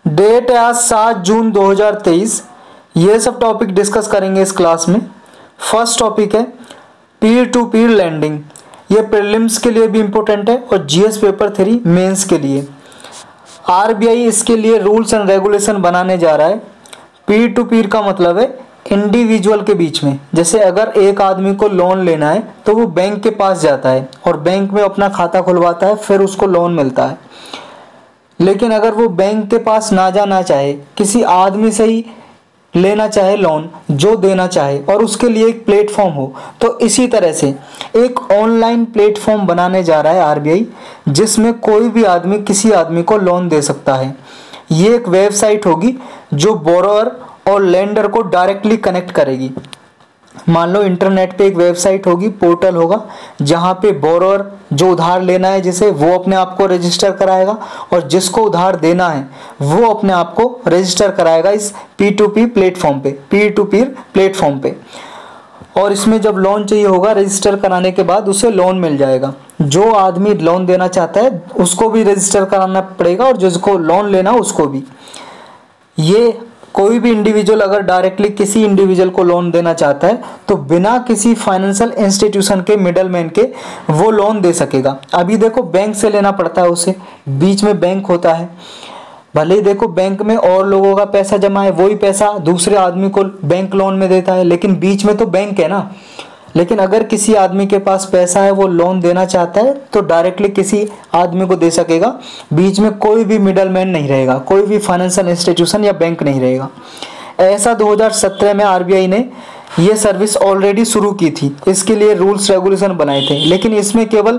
Date है आज 7 जून 2023। ये सब टॉपिक डिस्कस करेंगे इस क्लास में। फर्स्ट टॉपिक है पीयर टू पीयर लैंडिंग। ये प्रीलिम्स के लिए भी इम्पोर्टेंट है और जीएस पेपर 3 मेंस के लिए। आरबीआई इसके लिए रूल्स एंड रेगुलेशन बनाने जा रहा है। पीयर टू पीयर का मतलब है इंडिविजुअल के बीच में। जैसे अगर एक आदमी को लोन लेना है तो वो बैंक के पास जाता है और बैंक में अपना खाता खुलवाता है, फिर उसको लोन मिलता है। लेकिन अगर वो बैंक के पास ना जाना चाहे, किसी आदमी से ही लेना चाहे लोन जो देना चाहे और उसके लिए एक प्लेटफॉर्म हो, तो इसी तरह से एक ऑनलाइन प्लेटफॉर्म बनाने जा रहा है आरबीआई, जिसमें कोई भी आदमी किसी आदमी को लोन दे सकता है। ये एक वेबसाइट होगी जो बोरोअर और लेंडर को डायरेक्टली कनेक्ट करेगी। मान लो इंटरनेट पे एक वेबसाइट होगी, पोर्टल होगा, जहाँ पे बोरोअर जो उधार लेना है जिसे, वो अपने आप को रजिस्टर कराएगा और जिसको उधार देना है वो अपने आप को रजिस्टर कराएगा इस P2P प्लेटफॉर्म पे, पीयर टू पीयर प्लेटफॉर्म पे। और इसमें जब लोन चाहिए होगा, रजिस्टर कराने के बाद उसे लोन मिल जाएगा। जो आदमी लोन देना चाहता है उसको भी रजिस्टर कराना पड़ेगा और जिसको लोन लेना उसको भी। ये कोई भी इंडिविजुअल अगर डायरेक्टली किसी इंडिविजुअल को लोन देना चाहता है तो बिना किसी फाइनेंशियल इंस्टीट्यूशन के, मिडलमैन के, वो लोन दे सकेगा। अभी देखो बैंक से लेना पड़ता है उसे, बीच में बैंक होता है। भले ही देखो बैंक में और लोगों का पैसा जमा है, वही पैसा दूसरे आदमी को बैंक लोन में देता है, लेकिन बीच में तो बैंक है ना। लेकिन अगर किसी आदमी के पास पैसा है, वो लोन देना चाहता है तो डायरेक्टली किसी आदमी को दे सकेगा। बीच में कोई भी मिडलमैन नहीं रहेगा, कोई भी फाइनेंशियल इंस्टीट्यूशन या बैंक नहीं रहेगा। ऐसा 2017 में आरबीआई ने ये सर्विस ऑलरेडी शुरू की थी। इसके लिए रूल्स रेगुलेशन बनाए थे, लेकिन इसमें केवल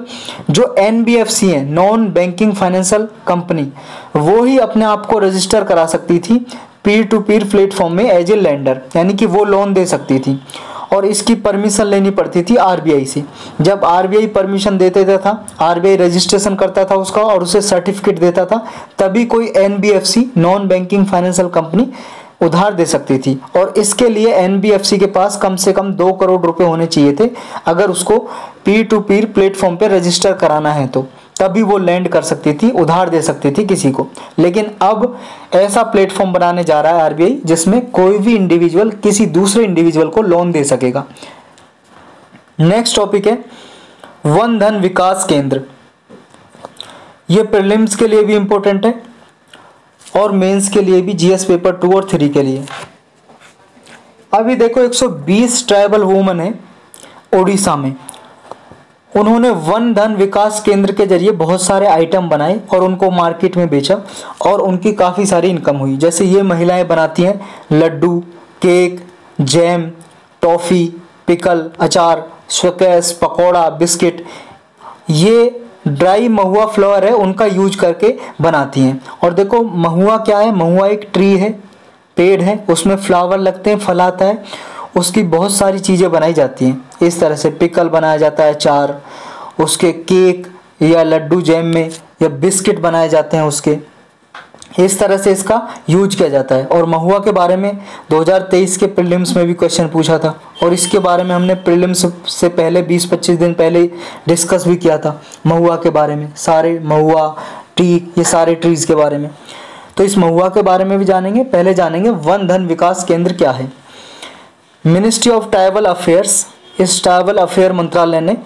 जो एनबीएफसी है, नॉन बैंकिंग फाइनेंशियल कंपनी, वो ही अपने आप को रजिस्टर करा सकती थी पीयर टू पीयर प्लेटफॉर्म में एज ए लेंडर, यानी कि वो लोन दे सकती थी। और इसकी परमिशन लेनी पड़ती थी आरबीआई से। जब आरबीआई परमिशन दे देता था, आरबीआई रजिस्ट्रेशन करता था उसका और उसे सर्टिफिकेट देता था, तभी कोई NBFC, non banking financial company, उधार दे सकती थी। और इसके लिए एनबीएफसी के पास कम से कम 2 करोड़ रुपए होने चाहिए थे अगर उसको पीयर टू पीयर प्लेटफॉर्म पे रजिस्टर कराना है तो, तभी वो लैंड कर सकती थी, उधार दे सकती थी किसी को। लेकिन अब ऐसा प्लेटफॉर्म बनाने जा रहा है आरबीआई जिसमें कोई भी इंडिविजुअल किसी दूसरे इंडिविजुअल को लोन दे सकेगा। नेक्स्ट टॉपिक है वन धन विकास केंद्र। ये प्रीलिम्स के लिए भी इंपॉर्टेंट है और मेंस के लिए भी, जीएस पेपर 2 और 3 के लिए। अभी देखो 120 ट्राइबल वुमन है ओडिशा में। उन्होंने वन धन विकास केंद्र के जरिए बहुत सारे आइटम बनाए और उनको मार्केट में बेचा और उनकी काफ़ी सारी इनकम हुई। जैसे ये महिलाएं बनाती हैं laddu, cake, jam, toffee, pickle, अचार, स्क्वैश, पकौड़ा, बिस्किट। ये ड्राई महुआ फ्लावर है, उनका यूज करके बनाती हैं। और देखो महुआ क्या है, महुआ एक ट्री है, पेड़ है, उसमें फ्लावर लगते हैं, फल आता है, उसकी बहुत सारी चीज़ें बनाई जाती हैं। इस तरह से पिकल बनाया जाता है, अचार, उसके केक या लड्डू जैम में, या बिस्किट बनाए जाते हैं उसके। इस तरह से इसका यूज किया जाता है। और महुआ के बारे में 2023 के प्रीलिम्स में भी क्वेश्चन पूछा था और इसके बारे में हमने प्रीलिम्स से पहले 20-25 दिन पहले डिस्कस भी किया था महुआ के बारे में, सारे महुआ ट्री, ये सारे ट्रीज़ के बारे में। तो इस महुआ के बारे में भी जानेंगे। पहले जानेंगे वन धन विकास केंद्र क्या है। मिनिस्ट्री ऑफ ट्राइबल अफेयर्स, इस ट्राइबल अफेयर मंत्रालय ने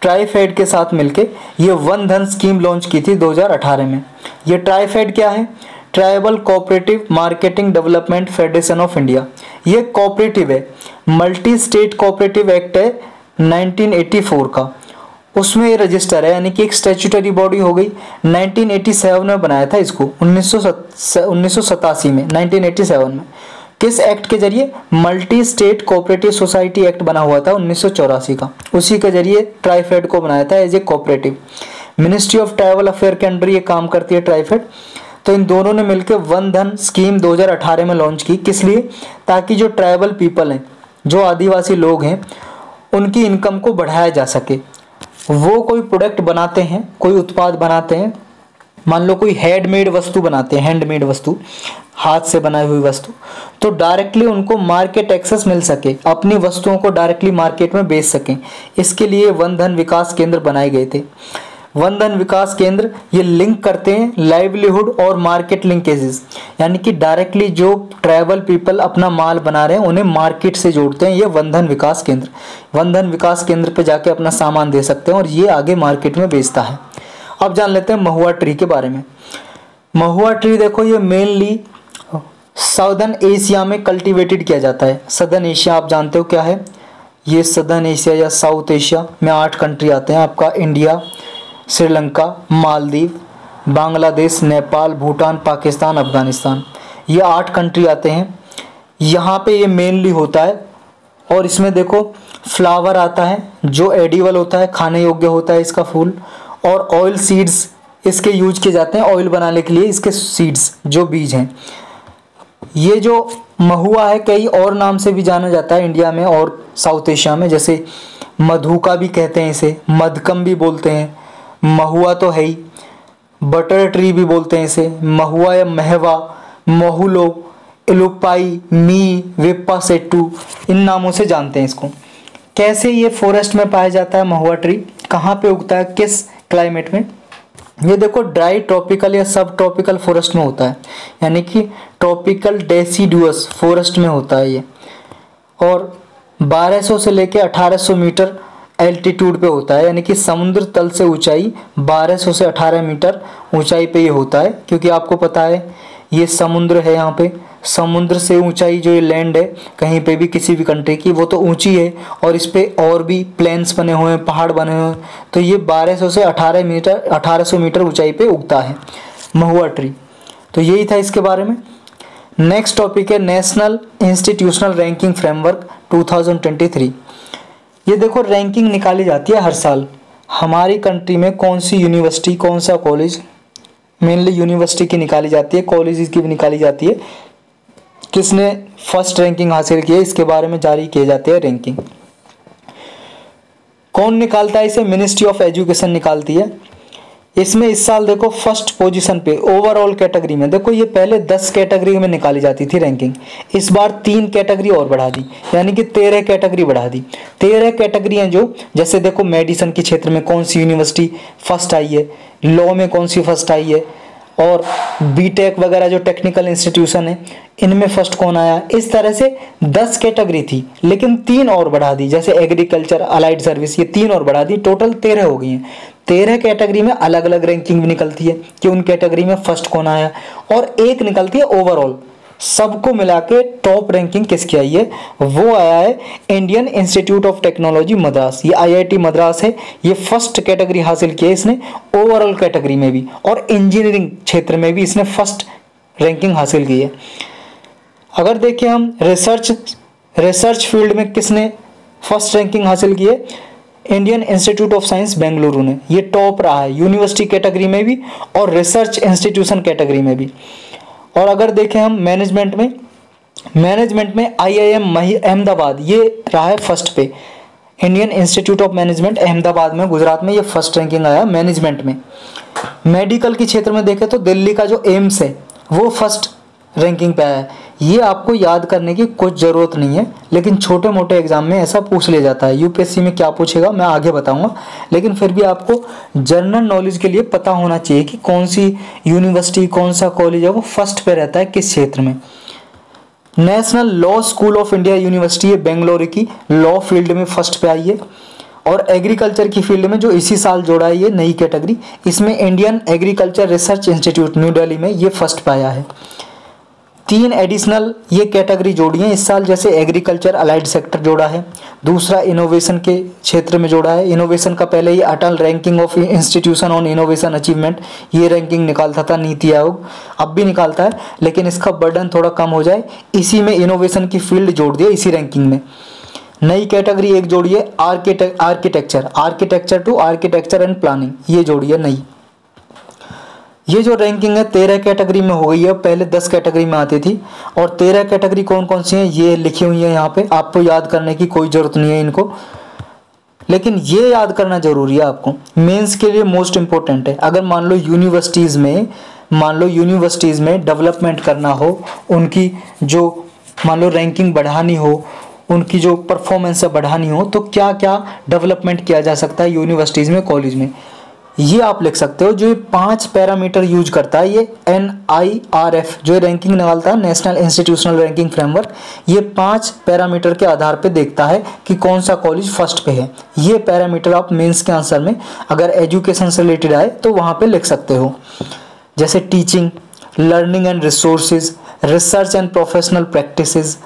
ट्राइफेड के साथ मिलके ये वन धन स्कीम लॉन्च की थी 2018 में। ये ट्राइफेड क्या है? Tribal cooperative marketing development federation of India. ये कोऑपरेटिव है, मल्टी स्टेट कोऑपरेटिव एक्ट है 1984 का, उसमें ये रजिस्टर है, यानी कि एक स्टैट्यूटरी बॉडी हो गई। 1987 में बनाया था इसको, 1987 में, 1987 में। किस एक्ट के जरिए? Multi state cooperative society act बना हुआ था 1984 का, उसी के जरिए ट्राइफेड को बनाया था as a cooperative. Ministry of tribal affair के अंडर ये काम करती है ट्राइफेड। तो इन दोनों ने मिलकर वन धन स्कीम 2018 में लॉन्च की। किस लिए? ताकि जो ट्राइबल पीपल हैं, जो आदिवासी लोग हैं, उनकी इनकम को बढ़ाया जा सके। वो कोई प्रोडक्ट बनाते हैं, कोई उत्पाद बनाते हैं, मान लो कोई हैंडमेड वस्तु बनाते हैं, हैंडमेड वस्तु, हाथ से बनाई हुई वस्तु, तो डायरेक्टली उनको मार्केट एक्सेस मिल सके, अपनी वस्तुओं को डायरेक्टली मार्केट में बेच सकें। इसके लिए वन धन विकास केंद्र बनाए गए थे। वन धन विकास केंद्र ये लिंक करते हैं लाइवलीहुड और मार्केट लिंकेजेस, यानी कि डायरेक्टली जो ट्राइबल पीपल अपना माल बना रहे हैं उन्हें मार्केट से जोड़ते हैं ये वन धन विकास केंद्र। वन धन विकास केंद्र पे जाके अपना सामान दे सकते हैं और ये आगे मार्केट में बेचता है। अब जान लेते हैं महुआ ट्री के बारे में। महुआ ट्री देखो ये मेनली साउदर्न एशिया में कल्टीवेटेड किया जाता है। सदर्न एशिया आप जानते हो क्या है, ये सदर्न एशिया या साउथ एशिया में 8 कंट्री आते हैं आपका, इंडिया, श्रीलंका, मालदीव, बांग्लादेश, नेपाल, भूटान, पाकिस्तान, अफगानिस्तान, ये 8 कंट्री आते हैं। यहाँ पे ये मेनली होता है और इसमें देखो फ्लावर आता है जो एडिबल होता है, खाने योग्य होता है इसका फूल, और ऑयल सीड्स इसके यूज किए जाते हैं ऑयल बनाने के लिए, इसके सीड्स जो बीज हैं। ये जो महुआ है कई और नाम से भी जाना जाता है इंडिया में और साउथ एशिया में, जैसे मधुका भी कहते हैं इसे, मधकम भी बोलते हैं, महुआ तो है ही, बटर ट्री भी बोलते हैं इसे, महुआ या महवा, महुलो, इलुपाई, मी, वेप्पा सेट्टू, इन नामों से जानते हैं इसको। कैसे ये फॉरेस्ट में पाया जाता है महुआ ट्री, कहाँ पे उगता है, किस क्लाइमेट में? ये देखो ड्राई ट्रॉपिकल या सब ट्रॉपिकल फॉरेस्ट में होता है, यानी कि ट्रॉपिकल डेसिडुअस फॉरेस्ट में होता है ये, और 1200 से लेके 1800 मीटर एल्टीट्यूड पे होता है, यानी कि समुद्र तल से ऊंचाई 1200 से 18 मीटर ऊंचाई पे ये होता है। क्योंकि आपको पता है ये समुद्र है, यहाँ पे समुद्र से ऊंचाई जो ये लैंड है कहीं पे भी किसी भी कंट्री की वो तो ऊंची है, और इस पे और भी प्लेन्स बने हुए हैं, पहाड़ बने हुए हैं, तो ये 1200 से 1800 मीटर ऊंचाई पे उगता है महुआ ट्री। तो यही था इसके बारे में। नेक्स्ट टॉपिक है नेशनल इंस्टीट्यूशनल रैंकिंग फ्रेमवर्क 2023। ये देखो रैंकिंग निकाली जाती है हर साल, हमारी कंट्री में कौन सी यूनिवर्सिटी, कौन सा कॉलेज, मेनली यूनिवर्सिटी की निकाली जाती है, कॉलेजेस की भी निकाली जाती है, किसने फर्स्ट रैंकिंग हासिल की है इसके बारे में जारी किए जाते हैं रैंकिंग। कौन निकालता है इसे? मिनिस्ट्री ऑफ एजुकेशन निकालती है। इसमें इस साल देखो फर्स्ट पोजीशन पे ओवरऑल कैटेगरी में, देखो ये पहले 10 कैटेगरी में निकाली जाती थी रैंकिंग, इस बार 3 कैटेगरी और बढ़ा दी, यानी कि 13 कैटेगरी बढ़ा दी। 13 कैटेगरी हैं जो, जैसे देखो मेडिसिन के क्षेत्र में कौन सी यूनिवर्सिटी फर्स्ट आई है, लॉ में कौन सी फर्स्ट आई है, और बीटेक वगैरह जो टेक्निकल इंस्टीट्यूशन है इनमें फर्स्ट कौन आया। इस तरह से 10 कैटेगरी थी, लेकिन 3 और बढ़ा दी, जैसे एग्रीकल्चर, अलाइड सर्विस, ये 3 और बढ़ा दी, टोटल 13 हो गई हैं। 13 कैटेगरी में अलग अलग रैंकिंग भी निकलती है कि उन कैटेगरी में फर्स्ट कौन आया, और एक निकलती है ओवरऑल, सबको मिला के टॉप रैंकिंग किसकी आई है, वो आया है Indian institute of technology Madras, ये IIT मद्रास है, ये फर्स्ट कैटेगरी हासिल की है इसने ओवरऑल कैटेगरी में भी, और इंजीनियरिंग क्षेत्र में भी इसने फर्स्ट रैंकिंग हासिल की है। अगर देखें हम रिसर्च फील्ड में किसने फर्स्ट रैंकिंग हासिल की है, Indian institute of science Bengaluru ने, ये टॉप रहा है यूनिवर्सिटी कैटेगरी में भी और रिसर्च इंस्टीट्यूशन कैटेगरी में भी। और अगर देखें हम मैनेजमेंट में IIM अहमदाबाद ये रहा है फर्स्ट पे, Indian institute of management Ahmedabad में गुजरात में ये फर्स्ट रैंकिंग आया मैनेजमेंट में। मेडिकल के क्षेत्र में देखें तो दिल्ली का जो एम्स है वो फर्स्ट रैंकिंग पे आया है। ये आपको याद करने की कुछ ज़रूरत नहीं है, लेकिन छोटे मोटे एग्जाम में ऐसा पूछ लिया जाता है। UPSC में क्या पूछेगा मैं आगे बताऊंगा, लेकिन फिर भी आपको जनरल नॉलेज के लिए पता होना चाहिए कि कौन सी यूनिवर्सिटी, कौन सा कॉलेज है वो फर्स्ट पे रहता है किस क्षेत्र में। National law school of India university है बेंगलुरु की, लॉ फील्ड में फर्स्ट पे आई है। और एग्रीकल्चर की फील्ड में जो इसी साल जोड़ा है ये नई कैटेगरी, इसमें Indian agriculture research institute new Delhi में ये फर्स्ट पे आया है। 3 एडिशनल ये कैटेगरी जोड़ी है इस साल, जैसे एग्रीकल्चर अलाइड सेक्टर जोड़ा है, दूसरा इनोवेशन के क्षेत्र में जोड़ा है। इनोवेशन का पहले ही Atal ranking of institution on innovation achievement ये रैंकिंग निकालता था नीति आयोग, अब भी निकालता है, लेकिन इसका बर्डन थोड़ा कम हो जाए इसी में इनोवेशन की फील्ड जोड़ दिया इसी रैंकिंग में। नई कैटेगरी एक जोड़ी है architecture to architecture and planning, ये जोड़ी है नई। ये जो रैंकिंग है 13 कैटेगरी में हो गई है, पहले 10 कैटेगरी में आती थी। और 13 कैटेगरी कौन कौन सी हैं ये लिखी हुई है यहाँ पे, आपको याद करने की कोई ज़रूरत नहीं है इनको, लेकिन ये याद करना जरूरी है आपको, मेंस के लिए मोस्ट इम्पोर्टेंट है। अगर मान लो यूनिवर्सिटीज़ में डेवलपमेंट करना हो, उनकी जो मान लो रैंकिंग बढ़ानी हो, उनकी जो परफॉर्मेंस है बढ़ानी हो, तो क्या क्या डेवलपमेंट किया जा सकता है यूनिवर्सिटीज़ में, कॉलेज में। ये आप लिख सकते हो। जो ये 5 पैरामीटर यूज करता है ये NIRF जो रैंकिंग निकालता है, नेशनल इंस्टीट्यूशनल रैंकिंग फ्रेमवर्क, ये 5 पैरामीटर के आधार पे देखता है कि कौन सा कॉलेज फर्स्ट पे है। ये पैरामीटर आप मेंस के आंसर में अगर एजुकेशन से रिलेटेड आए तो वहाँ पे लिख सकते हो, जैसे teaching, learning and resources, research and professional practices,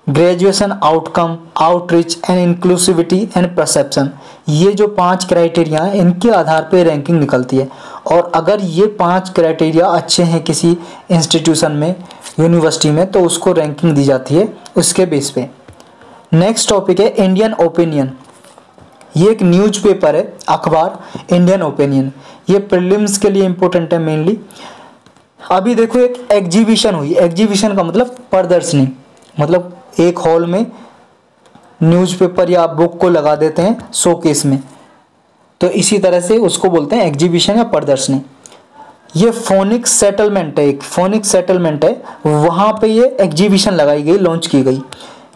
graduation outcome, outreach and inclusivity and perception. ये जो 5 क्राइटेरिया हैं इनके आधार पे रैंकिंग निकलती है। और अगर ये 5 क्राइटेरिया अच्छे हैं किसी इंस्टीट्यूशन में, यूनिवर्सिटी में, तो उसको रैंकिंग दी जाती है उसके बेस पे। नेक्स्ट टॉपिक है इंडियन ओपिनियन। ये एक न्यूज़पेपर है, अखबार, इंडियन ओपिनियन। ये प्रीलिम्स के लिए इंपॉर्टेंट है मेनली। अभी देखो एक एग्जीबिशन हुई, एग्जीबिशन का मतलब प्रदर्शनी, मतलब एक हॉल में न्यूज़पेपर या बुक को लगा देते हैं शोकेस में, तो इसी तरह से उसको बोलते हैं एग्जीबिशन या प्रदर्शनी। ये फोनिक्स सेटलमेंट है, एक फोनिक्स सेटलमेंट है, वहाँ पे ये एग्जीबिशन लगाई गई, लॉन्च की गई।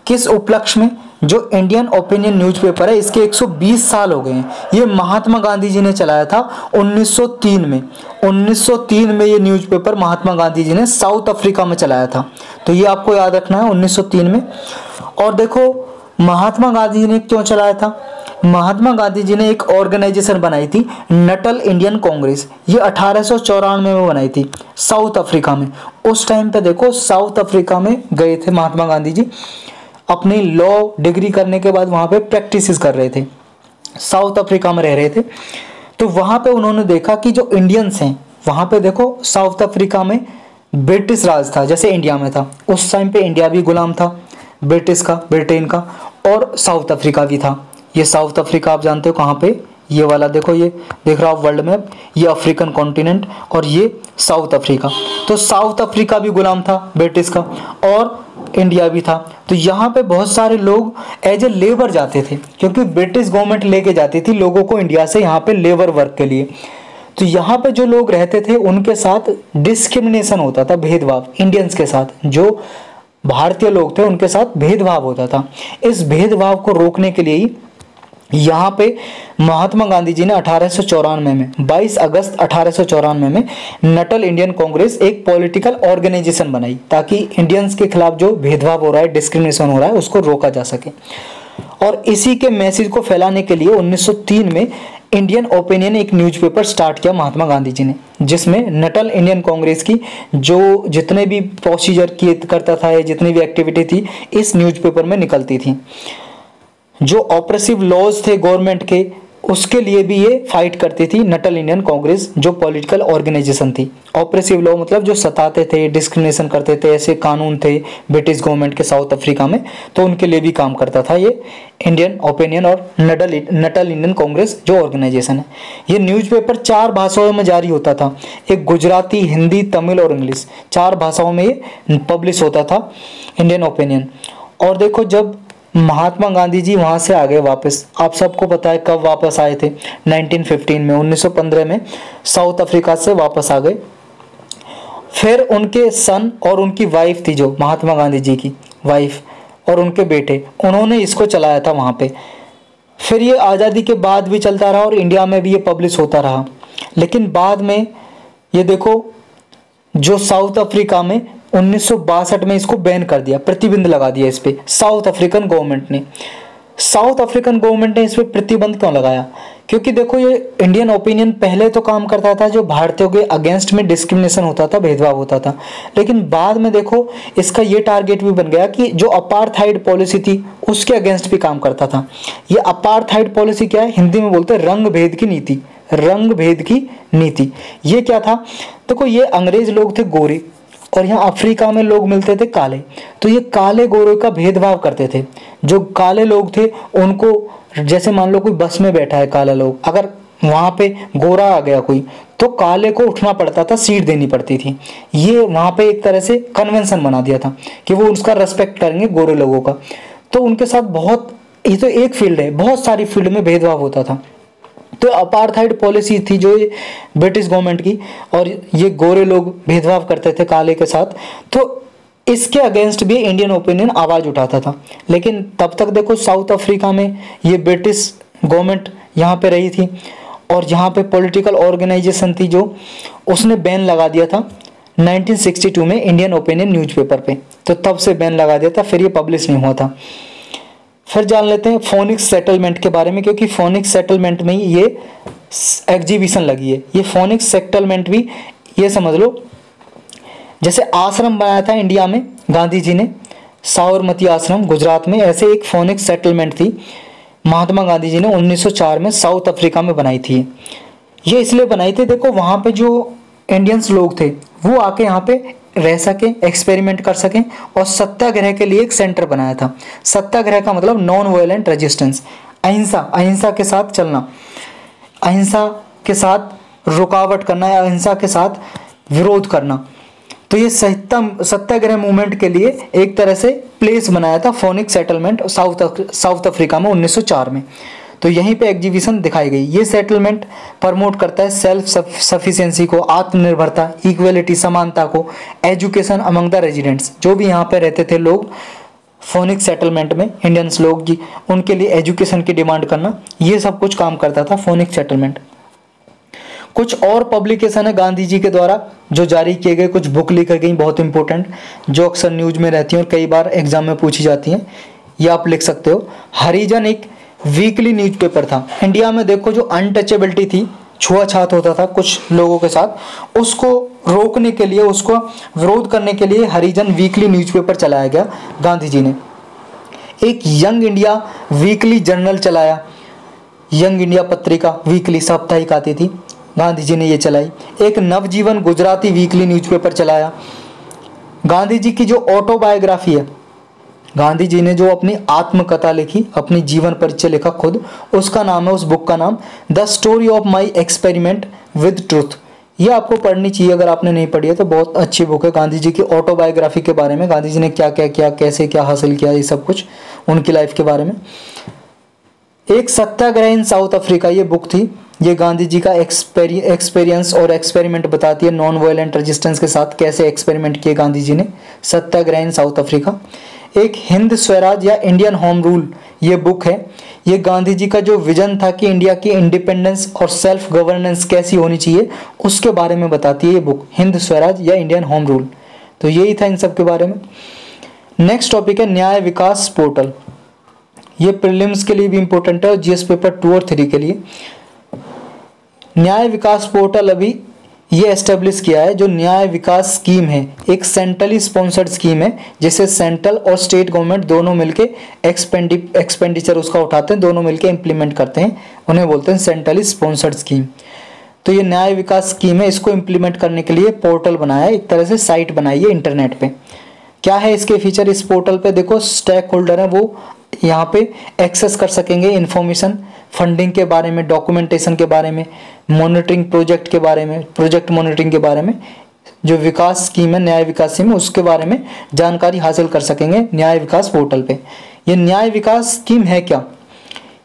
किस उपलक्ष्य में? जो इंडियन ओपिनियन न्यूज़पेपर है इसके 120 साल हो गए हैं। ये महात्मा गांधी जी ने चलाया था 1903 में। 1903 में ये न्यूज़पेपर महात्मा गांधी जी ने साउथ अफ्रीका में चलाया था, तो ये आपको याद रखना है 1903 में। और देखो महात्मा गांधी जी ने क्यों चलाया था? महात्मा गांधी जी ने एक ऑर्गेनाइजेशन बनाई थी, नटल इंडियन कांग्रेस। ये 1894 में बनाई थी साउथ अफ्रीका में। उस टाइम पे देखो साउथ अफ्रीका में गए थे महात्मा गांधी जी, अपनी लॉ डिग्री करने के बाद वहाँ पे प्रैक्टिस कर रहे थे, साउथ अफ्रीका में रह रहे थे। तो वहाँ पे उन्होंने देखा कि जो इंडियंस हैं वहाँ पे, देखो साउथ अफ्रीका में ब्रिटिश राज था जैसे इंडिया में था, उस टाइम पे इंडिया भी गुलाम था ब्रिटिश का, ब्रिटेन का, और साउथ अफ्रीका भी था। ये साउथ अफ्रीका आप जानते हो कहाँ पे, ये वाला देखो, ये देख रहा हो वर्ल्ड मैप, ये अफ्रीकन कॉन्टिनेंट और ये साउथ अफ्रीका। तो साउथ अफ्रीका भी गुलाम था ब्रिटिश का और इंडिया भी था। तो यहाँ पे बहुत सारे लोग एज ए लेबर जाते थे, क्योंकि ब्रिटिश गवर्नमेंट लेके जाती थी लोगों को इंडिया से यहाँ पे लेबर वर्क के लिए। तो यहाँ पे जो लोग रहते थे उनके साथ डिस्क्रिमिनेशन होता था, भेदभाव, इंडियंस के साथ, जो भारतीय लोग थे उनके साथ भेदभाव होता था। इस भेदभाव को रोकने के लिए ही यहाँ पे महात्मा गांधी जी ने 1894 में 22 अगस्त 1894 में नटल इंडियन कांग्रेस एक पॉलिटिकल ऑर्गेनाइजेशन बनाई, ताकि इंडियंस के खिलाफ जो भेदभाव हो रहा है, डिस्क्रिमिनेशन हो रहा है, उसको रोका जा सके। और इसी के मैसेज को फैलाने के लिए 1903 में इंडियन ओपिनियन एक न्यूज़पेपर स्टार्ट किया महात्मा गांधी जी ने, जिसमें नटल इंडियन कांग्रेस की जो जितने भी प्रोसीजर किए करता था या जितनी भी एक्टिविटी थी इस न्यूज़पेपर में निकलती थी। जो ऑपरेसिव लॉज थे गवर्नमेंट के, उसके लिए भी ये फाइट करती थी नटल इंडियन कांग्रेस, जो पॉलिटिकल ऑर्गेनाइजेशन थी। ऑपरेसिव लॉ मतलब जो सताते थे, डिस्क्रिमिनेशन करते थे, ऐसे कानून थे ब्रिटिश गवर्नमेंट के साउथ अफ्रीका में, तो उनके लिए भी काम करता था ये इंडियन ओपिनियन और नटल इंडियन कांग्रेस जो ऑर्गेनाइजेशन है। ये न्यूज़पेपर 4 भाषाओं में जारी होता था, एक गुजराती, हिंदी, तमिल और इंग्लिश, 4 भाषाओं में ये पब्लिश होता था इंडियन ओपिनियन। और देखो जब महात्मा गांधी जी वहाँ से आ गए वापस, आप सबको पता है कब वापस आए थे, 1915 में, 1915 में साउथ अफ्रीका से वापस आ गए। फिर उनके सन और उनकी वाइफ थी, जो महात्मा गांधी जी की वाइफ और उनके बेटे, उन्होंने इसको चलाया था वहाँ पे। फिर ये आज़ादी के बाद भी चलता रहा और इंडिया में भी ये पब्लिश होता रहा। लेकिन बाद में ये देखो जो साउथ अफ्रीका में 1962 में इसको बैन कर दिया, प्रतिबंध लगा दिया इस पे साउथ अफ्रीकन गवर्नमेंट ने। साउथ अफ्रीकन गवर्नमेंट ने इस पे प्रतिबंध क्यों लगाया? क्योंकि देखो ये इंडियन ओपिनियन पहले तो काम करता था जो भारतीयों के अगेंस्ट में डिस्क्रिमिनेशन होता था, भेदभाव होता था, लेकिन बाद में देखो इसका ये टारगेट भी बन गया कि जो अपार्थाइड पॉलिसी थी उसके अगेंस्ट भी काम करता था। ये अपार्थाइड पॉलिसी क्या है? हिंदी में बोलते हैं रंग भेद की नीति, रंग भेद की नीति। ये क्या था? देखो ये अंग्रेज लोग थे गोरे और यहाँ अफ्रीका में लोग मिलते थे काले, तो ये काले गोरे का भेदभाव करते थे। जो काले लोग थे उनको, जैसे मान लो कोई बस में बैठा है काला लोग, अगर वहाँ पे गोरा आ गया कोई तो काले को उठना पड़ता था, सीट देनी पड़ती थी। ये वहाँ पे एक तरह से कन्वेंशन बना दिया था कि वो उसका रेस्पेक्ट करेंगे गोरे लोगों का। तो उनके साथ बहुत, ये तो एक फील्ड है, बहुत सारी फील्ड में भेदभाव होता था। तो अपार्थाइड पॉलिसी थी जो ब्रिटिश गवर्नमेंट की, और ये गोरे लोग भेदभाव करते थे काले के साथ, तो इसके अगेंस्ट भी इंडियन ओपिनियन आवाज़ उठाता था। लेकिन तब तक देखो साउथ अफ्रीका में ये ब्रिटिश गवर्नमेंट यहाँ पे रही थी और यहाँ पे पॉलिटिकल ऑर्गेनाइजेशन थी जो, उसने बैन लगा दिया था 1962 में इंडियन ओपिनियन न्यूज़पेपर पे। तो तब से बैन लगा दिया था, फिर ये पब्लिश नहीं हुआ था। फिर जान लेते हैं फोनिक्स सेटलमेंट के बारे में, क्योंकि फोनिक्स सेटलमेंट में ही ये एग्जीबिशन लगी है। ये फोनिक्स सेटलमेंट भी ये समझ लो जैसे आश्रम बनाया था इंडिया में गांधी जी ने, साबरमती आश्रम गुजरात में, ऐसे एक फोनिक्स सेटलमेंट थी महात्मा गांधी जी ने 1904 में साउथ अफ्रीका में बनाई थी। ये इसलिए बनाई थी, देखो वहाँ पे जो इंडियंस लोग थे वो आके यहाँ पे रह सकें, एक्सपेरिमेंट कर सकें, और सत्याग्रह के लिए एक सेंटर बनाया था। सत्याग्रह का मतलब नॉन वायलेंट रेजिस्टेंस, अहिंसा के साथ चलना, अहिंसा के साथ रुकावट करना या अहिंसा के साथ विरोध करना। तो ये सत्याग्रह मूवमेंट के लिए एक तरह से प्लेस बनाया था फोनिक्स सेटलमेंट साउथ अफ्रीका में 1904 में। तो यहीं पे एग्जीबिशन दिखाई गई। ये सेटलमेंट प्रमोट करता है सेल्फ सफिशिएंसी को, आत्मनिर्भरता, इक्वलिटी, समानता को, एजुकेशन अमंग द रेजिडेंट्स। जो भी यहाँ पे रहते थे लोग फोनिक्स सेटलमेंट में, इंडियंस लोग जी, उनके लिए एजुकेशन की डिमांड करना, ये सब कुछ काम करता था फोनिक्स सेटलमेंट। कुछ और पब्लिकेशन है गांधी जी के द्वारा जो जारी किए गए, कुछ बुक लिखी गई बहुत इंपॉर्टेंट, जो अक्सर न्यूज में रहती हैं और कई बार एग्जाम में पूछी जाती हैं, ये आप लिख सकते हो। हरिजन एक वीकली न्यूज़पेपर था इंडिया में। देखो जो अनटचेबिलिटी थी, छुआछूत होता था कुछ लोगों के साथ, उसको रोकने के लिए, उसको विरोध करने के लिए हरिजन वीकली न्यूज़पेपर चलाया गया गांधी जी ने। एक यंग इंडिया वीकली जर्नल चलाया, यंग इंडिया पत्रिका वीकली साप्ताहिक आती थी, गांधी जी ने ये चलाई। एक नवजीवन गुजराती वीकली न्यूज़पेपर चलाया। गांधी जी की जो ऑटोबायोग्राफी है, गांधी जी ने जो अपनी आत्मकथा लिखी, अपनी जीवन परिचय लिखा खुद, उसका नाम है, उस बुक का नाम the story of my experiment with truth. ये आपको पढ़नी चाहिए, अगर आपने नहीं पढ़ी है तो बहुत अच्छी बुक है गांधी जी की ऑटोबायोग्राफी के बारे में, गांधी जी ने क्या क्या किया, कैसे क्या हासिल किया, ये सब कुछ उनकी लाइफ के बारे में। एक सत्याग्रह इन साउथ अफ्रीका, ये बुक थी, ये गांधी जी का एक्सपीरियंस और एक्सपेरिमेंट बताती है, नॉन वायलेंट रेजिस्टेंस के साथ कैसे एक्सपेरिमेंट किए गांधी जी ने, सत्याग्रह इन साउथ अफ्रीका। एक हिंद स्वराज या इंडियन होम रूल, ये बुक है, ये गांधी जी का जो विजन था कि इंडिया की इंडिपेंडेंस और सेल्फ गवर्नेंस कैसी होनी चाहिए, उसके बारे में बताती है ये बुक, हिंद स्वराज या इंडियन होम रूल। तो यही था इन सब के बारे में। नेक्स्ट टॉपिक है न्याय विकास पोर्टल। ये प्रीलिम्स के लिए भी इंपॉर्टेंट है और जीएस पेपर 2 और 3 के लिए। न्याय विकास पोर्टल अभी ये एस्टेब्लिश किया है, जो न्याय विकास स्कीम है, एक सेंट्रली स्पॉन्सर्ड स्कीम है, जिसे सेंट्रल और स्टेट गवर्नमेंट दोनों मिलके एक्सपेंडिचर उसका उठाते हैं, दोनों मिलके इम्प्लीमेंट करते हैं, उन्हें बोलते हैं सेंट्रली स्पॉन्सर्ड स्कीम। तो ये न्याय विकास स्कीम है, इसको इम्प्लीमेंट करने के लिए पोर्टल बनाया है, एक तरह से साइट बनाई है इंटरनेट पे। क्या है इसके फीचर इस पोर्टल पे? देखो स्टेक होल्डर है वो यहाँ पे एक्सेस कर सकेंगे इन्फॉर्मेशन, फंडिंग के बारे में, डॉक्यूमेंटेशन के बारे में, मॉनिटरिंग प्रोजेक्ट के बारे में, प्रोजेक्ट मॉनिटरिंग के बारे में, जो विकास स्कीम है, न्याय विकास स्कीम है, उसके बारे में जानकारी हासिल कर सकेंगे न्याय विकास पोर्टल पे। ये न्याय विकास स्कीम है क्या?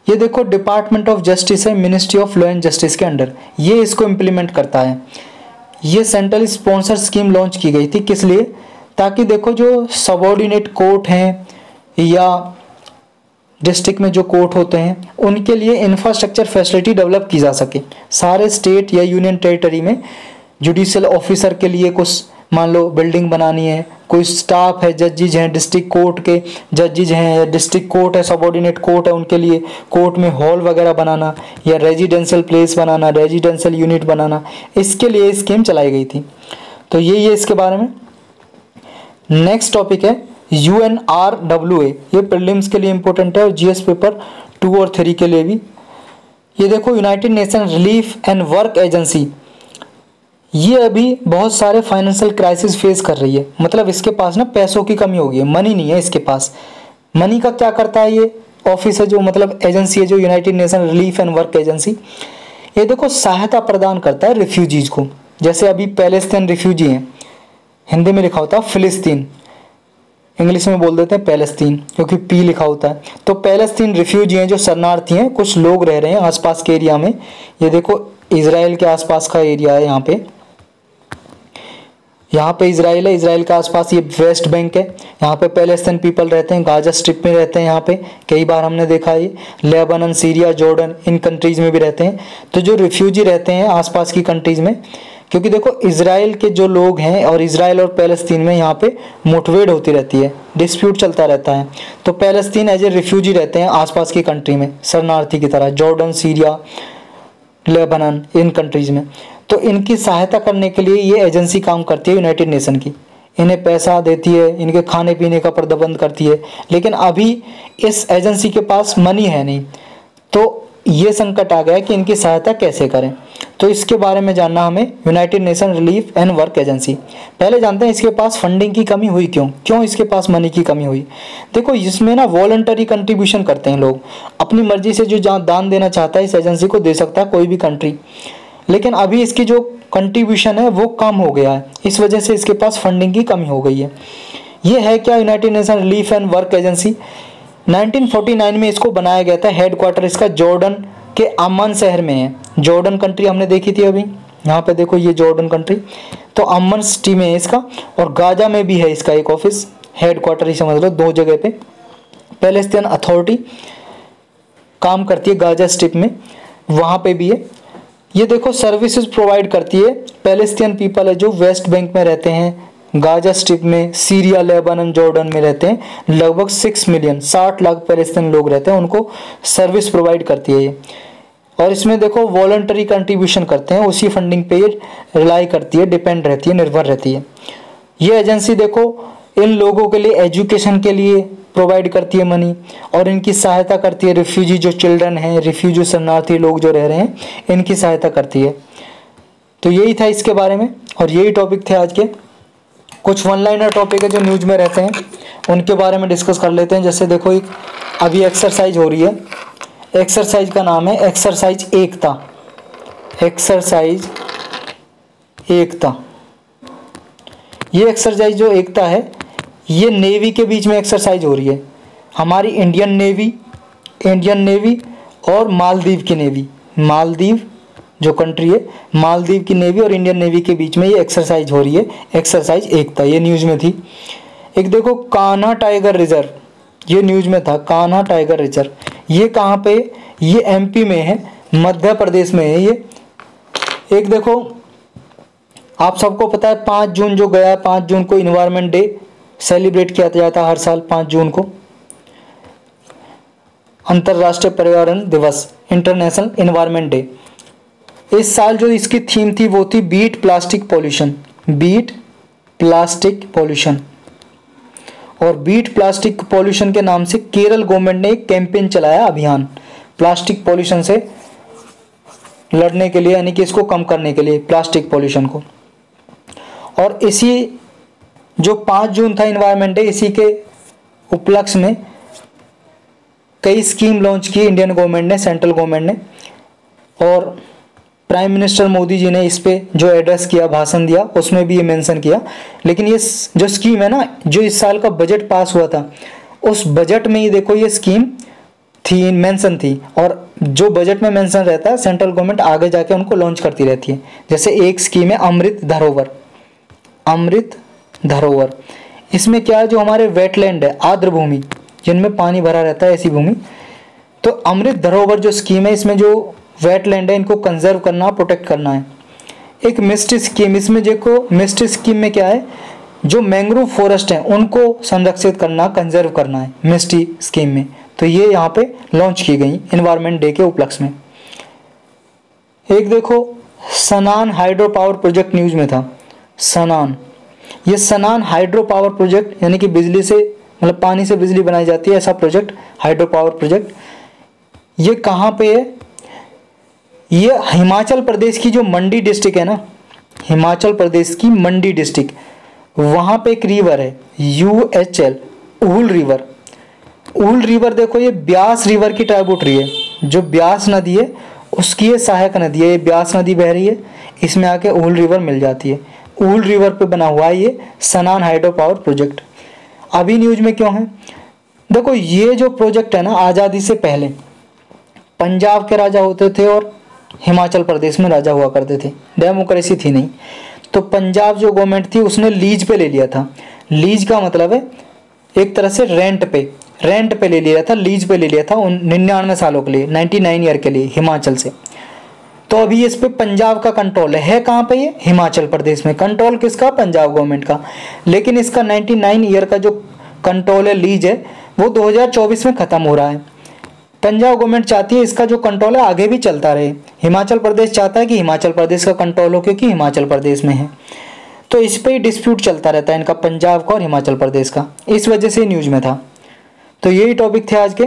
ये देखो डिपार्टमेंट ऑफ जस्टिस है, ministry of law and justice के अंडर ये इसको इम्प्लीमेंट करता है। ये सेंट्रल स्पॉन्सर स्कीम लॉन्च की गई थी, किस लिए? ताकि देखो जो सबऑर्डिनेट कोर्ट हैं या डिस्ट्रिक्ट में जो कोर्ट होते हैं, उनके लिए इंफ्रास्ट्रक्चर फैसिलिटी डेवलप की जा सके। सारे स्टेट या यूनियन टेरिटरी में जुडिशियल ऑफिसर के लिए कुछ मान लो बिल्डिंग बनानी है, कोई स्टाफ है, जजेज हैं, डिस्ट्रिक्ट कोर्ट के जजेज हैं, डिस्ट्रिक्ट कोर्ट है, सबऑर्डिनेट कोर्ट है, उनके लिए कोर्ट में हॉल वगैरह बनाना या रेजिडेंशियल प्लेस बनाना, रेजिडेंशियल यूनिट बनाना, इसके लिए स्कीम चलाई गई थी। तो ये इसके बारे में। नेक्स्ट टॉपिक है UNRWA, ये प्रीलिम्स के लिए इंपॉर्टेंट है और जीएस पेपर 2 और 3 के लिए भी। ये देखो United nation relief and work agency, ये अभी बहुत सारे फाइनेंशियल क्राइसिस फेस कर रही है, मतलब इसके पास ना पैसों की कमी हो गई है, मनी नहीं है इसके पास। मनी का क्या करता है? ये ऑफिस है जो, मतलब एजेंसी है जो United nation relief and work agency, ये देखो सहायता प्रदान करता है रिफ्यूजीज को। जैसे अभी पैलेस्तीन रिफ्यूजी हैं, हिंदी में लिखा होता है फिलिस्तीन, इंग्लिश में बोल देते हैं पैलेस्तीन क्योंकि पी लिखा होता है। तो पैलेस्तीन रिफ्यूजी हैं जो शरणार्थी हैं, कुछ लोग रह रहे हैं आसपास के एरिया में। ये देखो इजराइल के आसपास का एरिया है, यहाँ पे यहाँ पे इसराइल है, इसराइल के आसपास ये वेस्ट बैंक है, यहाँ पे पैलेस्टाइन पीपल रहते हैं, गाजा स्ट्रिप में रहते हैं, यहाँ पे कई बार हमने देखा ये लेबनान, सीरिया, जॉर्डन, इन कंट्रीज़ में भी रहते हैं। तो जो रिफ्यूजी रहते हैं आसपास की कंट्रीज़ में, क्योंकि देखो इसराइल के जो लोग हैं और इसराइल और पैलेस्तीन में यहाँ पे मुठभेड़ होती रहती है, डिस्प्यूट चलता रहता है। तो पैलेस्तीन एज ए रिफ्यूजी रहते हैं आसपास की कंट्री में, शरणार्थी की तरह, जॉर्डन, सीरिया, लेबनान, इन कंट्रीज़ में। तो इनकी सहायता करने के लिए ये एजेंसी काम करती है यूनाइटेड नेशन की, इन्हें पैसा देती है, इनके खाने पीने का प्रबंध करती है। लेकिन अभी इस एजेंसी के पास मनी है नहीं, तो ये संकट आ गया कि इनकी सहायता कैसे करें। तो इसके बारे में जानना हमें United nation relief and work agency. पहले जानते हैं इसके पास फंडिंग की कमी हुई क्यों इसके पास मनी की कमी हुई। देखो इसमें ना वॉलंटरी कंट्रीब्यूशन करते हैं लोग, अपनी मर्जी से जो दान देना चाहता है इस एजेंसी को दे सकता है कोई भी कंट्री। लेकिन अभी इसकी जो कंट्रीब्यूशन है वो कम हो गया है, इस वजह से इसके पास फंडिंग की कमी हो गई है। ये है क्या United nation relief and work agency. 1949 में इसको बनाया गया था। हेडक्वार्टर इसका जॉर्डन के अम्मान शहर में है। जॉर्डन कंट्री हमने देखी थी अभी, यहाँ पे देखो ये जॉर्डन कंट्री, तो अम्मान सिटी में है इसका, और गाजा में भी है इसका एक ऑफिस, हेडक्वार्टर ही समझ लो, 2 जगह पे। पैलेस्टीन अथॉरिटी काम करती है गाजा स्ट्रिप में, वहाँ पे भी है। ये देखो सर्विसेज प्रोवाइड करती है। पैलेस्टीन पीपल है जो वेस्ट बैंक में रहते हैं, गाजा स्ट्रिप में, सीरिया, लेबनान, जॉर्डन में रहते हैं, लगभग 6 मिलियन 60 लाख पैलेस्टीन लोग रहते हैं, उनको सर्विस प्रोवाइड करती है ये। और इसमें देखो वॉलंटरी कंट्रीब्यूशन करते हैं, उसी फंडिंग पे ये रिलाई करती है, डिपेंड रहती है, निर्भर रहती है। ये एजेंसी देखो इन लोगों के लिए एजुकेशन के लिए प्रोवाइड करती है मनी, और इनकी सहायता करती है। रिफ्यूजी जो चिल्ड्रन हैं, रिफ्यूजी शरणार्थी लोग जो रह रहे हैं, इनकी सहायता करती है। तो यही था इसके बारे में, और यही टॉपिक थे आज के। कुछ वन लाइनर टॉपिक है जो न्यूज़ में रहते हैं, उनके बारे में डिस्कस कर लेते हैं। जैसे देखो एक अभी एक्सरसाइज हो रही है, एक्सरसाइज का नाम है एक्सरसाइज एकता। एक्सरसाइज एकता, ये एक्सरसाइज जो एकता है ये नेवी के बीच में एक्सरसाइज हो रही है। हमारी इंडियन नेवी और मालदीव की नेवी, मालदीव जो कंट्री है, मालदीव की नेवी और इंडियन नेवी के बीच में ये एक्सरसाइज हो रही है, एक्सरसाइज एकता। ये न्यूज़ में थी। एक देखो कान्हा टाइगर रिजर्व, ये न्यूज़ में था, कान्हा टाइगर रिजर्व। ये कहाँ पे, ये एमपी में है, मध्य प्रदेश में है ये। एक देखो आप सबको पता है 5 जून जो गया, 5 जून को इन्वायरमेंट डे सेलिब्रेट किया जाता है हर साल 5 जून को, अंतर्राष्ट्रीय पर्यावरण दिवस, इंटरनेशनल इन्वायरमेंट डे। इस साल जो इसकी थीम थी वो थी beat plastic pollution, beat plastic pollution. और बीट प्लास्टिक पॉल्यूशन के नाम से केरल गवर्नमेंट ने एक कैंपेन चलाया, अभियान, प्लास्टिक पॉल्यूशन से लड़ने के लिए, यानी कि इसको कम करने के लिए प्लास्टिक पॉल्यूशन को। और इसी जो 5 जून था इन्वायरमेंट डे, इसी के उपलक्ष्य में कई स्कीम लॉन्च की इंडियन गवर्नमेंट ने, सेंट्रल गवर्नमेंट ने। और प्राइम मिनिस्टर मोदी जी ने इस पे जो एड्रेस किया, भाषण दिया, उसमें भी ये मेंशन किया। लेकिन ये जो स्कीम है ना, जो इस साल का बजट पास हुआ था, उस बजट में ही देखो ये स्कीम थी, मेंशन थी। और जो बजट में मेंशन रहता है सेंट्रल गवर्नमेंट आगे जाके उनको लॉन्च करती रहती है। जैसे एक स्कीम है अमृत धरोवर, अमृत धरोवर। इसमें क्या है, जो हमारे वेटलैंड है, आर्द्र भूमि जिनमें पानी भरा रहता है, ऐसी भूमि, तो अमृत धरोवर जो स्कीम है, इसमें जो वेटलैंड है इनको कंजर्व करना, प्रोटेक्ट करना है। एक मिस्ट स्कीम, इसमें देखो मिस्ट स्कीम में क्या है, जो मैंग्रोव फॉरेस्ट हैं उनको संरक्षित करना, कंजर्व करना है मिस्ट स्कीम में। तो ये यहाँ पे लॉन्च की गई इन्वायरमेंट डे के उपलक्ष्य में। एक देखो सनान हाइड्रो पावर प्रोजेक्ट न्यूज़ में था, सनान। ये सनान हाइड्रो पावर प्रोजेक्ट, यानी कि बिजली से, मतलब पानी से बिजली बनाई जाती है, ऐसा प्रोजेक्ट, हाइड्रो पावर प्रोजेक्ट। ये कहाँ पे है, ये हिमाचल प्रदेश की जो मंडी डिस्ट्रिक्ट है ना, हिमाचल प्रदेश की मंडी डिस्ट्रिक्ट, वहाँ पे एक रिवर है UHL, ऊल रिवर। ऊल रिवर देखो ये ब्यास रिवर की ट्राइब्यूटरी है, जो ब्यास नदी है उसकी ये सहायक नदी है। ये ब्यास नदी बह रही है, इसमें आके ऊल रिवर मिल जाती है। ऊल रिवर पे बना हुआ है ये सनान हाइड्रो पावर प्रोजेक्ट। अभी न्यूज में क्यों है, देखो ये जो प्रोजेक्ट है ना, आज़ादी से पहले पंजाब के राजा होते थे और हिमाचल प्रदेश में राजा हुआ करते थे, डेमोक्रेसी थी नहीं। तो पंजाब जो गवर्नमेंट थी उसने लीज पे ले लिया था। लीज का मतलब है एक तरह से रेंट पे ले लिया था, लीज पे ले लिया था 99 सालों के लिए, 99 ईयर के लिए हिमाचल से। तो अभी इस पे पंजाब का कंट्रोल है कहाँ पे, ये हिमाचल प्रदेश में। कंट्रोल किसका, पंजाब गवर्नमेंट का। लेकिन इसका 99 ईयर का जो कंट्रोल है, लीज है, वो 2024 में ख़त्म हो रहा है। पंजाब गवर्नमेंट चाहती है इसका जो कंट्रोल है आगे भी चलता रहे। हिमाचल प्रदेश चाहता है कि हिमाचल प्रदेश का कंट्रोल हो, क्योंकि हिमाचल प्रदेश में है। तो इस पे ही डिस्प्यूट चलता रहता है इनका, पंजाब का और हिमाचल प्रदेश का। इस वजह से न्यूज़ में था। तो यही टॉपिक थे आज के।